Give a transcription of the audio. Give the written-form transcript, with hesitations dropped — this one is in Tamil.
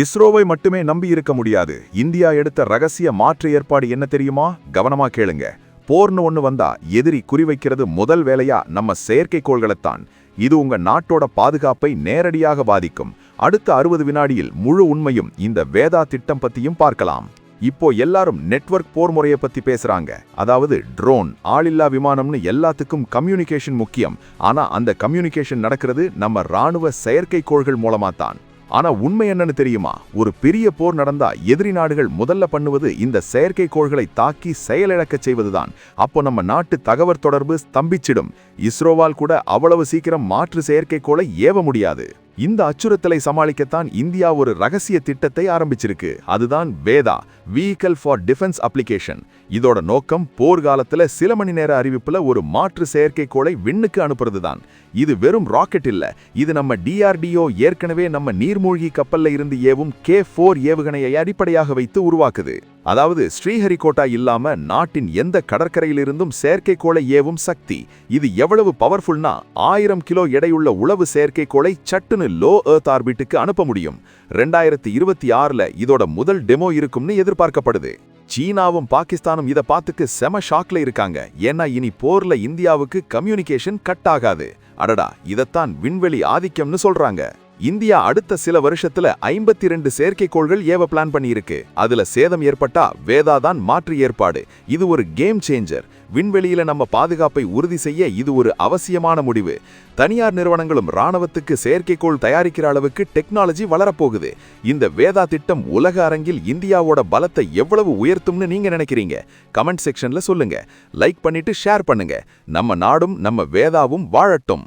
இஸ்ரோவை மட்டுமே நம்பி இருக்க முடியாது. இந்தியா எடுத்த ரகசிய மாற்று ஏற்பாடு என்ன தெரியுமா? கவனமா கேளுங்க. போர்னு ஒண்ணு வந்தா எதிரி குறிவைக்கிறது முதல் வேலையா நம்ம செயற்கைக்கோள்களைத்தான். இது உங்க நாட்டோட பாதுகாப்பை நேரடியாக பாதிக்கும். அடுத்த 60 வினாடியில் முழு உண்மையும் இந்த வேதா திட்டம் பத்தியும் பார்க்கலாம். இப்போ எல்லாரும் நெட்வொர்க் போர் முறையை பத்தி பேசுறாங்க. அதாவது ட்ரோன், ஆளில்லா விமானம்னு எல்லாத்துக்கும் கம்யூனிகேஷன் முக்கியம். ஆனா அந்த கம்யூனிகேஷன் நடக்கிறது நம்ம ராணுவ செயற்கைக்கோள்கள் மூலமா தான். ஆனா உண்மை என்னன்னு தெரியுமா? ஒரு பெரிய போர் நடந்தா எதிரி நாடுகள் முதல்ல பண்ணுவது இந்த செயற்கைக்கோள்களை தாக்கி செயலிழக்கச் செய்வதுதான். அப்போ நம்ம நாட்டு தகவல் தொடர்பு ஸ்தம்பிச்சிடும். இஸ்ரோவால் கூட அவ்வளவு சீக்கிரம் மாற்று செயற்கைக்கோளை ஏவ முடியாது. இந்த அச்சுறுத்தலை சமாளிக்கத்தான் இந்தியா ஒரு ரகசிய திட்டத்தை ஆரம்பிச்சிருக்கு. அதுதான் Vedha, vehicle for defence application. இதோட நோக்கம் போர்க்காலத்துல சில மணி நேர அறிவிப்புல ஒரு மாற்று செயற்கைக்கோளை விண்ணுக்கு அனுப்புறதுதான். இது வெறும் ராக்கெட் இல்ல. இது நம்ம DRDO ஏற்கனவே நம்ம நீர்மூழ்கி கப்பல்ல இருந்து ஏவும் K4 ஏவுகணையை அடிப்படையாக வைத்து உருவாக்குது. அதாவது ஸ்ரீஹரிகோட்டா இல்லாம நாட்டின் எந்த கடற்கரையிலிருந்தும் செயற்கைக்கோளை ஏவும் சக்தி. இது எவ்வளவு பவர்ஃபுல்னா 1000 கிலோ எடையுள்ள உளவு செயற்கைக்கோளை சட்டுன்னு லோ எர்த் ஆர்பிட்டுக்கு அனுப்ப முடியும். 2026ல இதோட முதல் டெமோ இருக்கும்னு எதிர்பார்க்கப்படுது. சீனாவும் பாகிஸ்தானும் இத பார்த்துக்கு செம ஷாக்ல இருக்காங்க. ஏன்னா இனி போர்ல இந்தியாவுக்கு கம்யூனிகேஷன் கட் ஆகாது. அடடா, இதத்தான் விண்வெளி ஆதிக்கம்னு சொல்றாங்க. இந்தியா அடுத்த சில வருஷத்துல 52 செயற்கைக்கோள்கள் ஏவ பிளான் பண்ணியிருக்கு. அதுல சேதம் ஏற்பட்டா வேதா தான் மாற்று ஏற்பாடு. இது ஒரு கேம் சேஞ்சர். விண்வெளியில நம்ம பாதுகாப்பை உறுதி செய்ய இது ஒரு அவசியமான முடிவு. தனியார் நிறுவனங்களும் ராணுவத்துக்கு செயற்கைக்கோள் தயாரிக்கிற அளவுக்கு டெக்னாலஜி வளரப்போகுது. இந்த வேதா திட்டம் உலக அரங்கில் இந்தியாவோட பலத்தை எவ்வளவு உயர்த்தும்னு நீங்க நினைக்கிறீங்க? கமெண்ட் செக்ஷன்ல சொல்லுங்க. லைக் பண்ணிட்டு ஷேர் பண்ணுங்க. நம்ம நாடும் நம்ம வேதாவும் வாழட்டும்.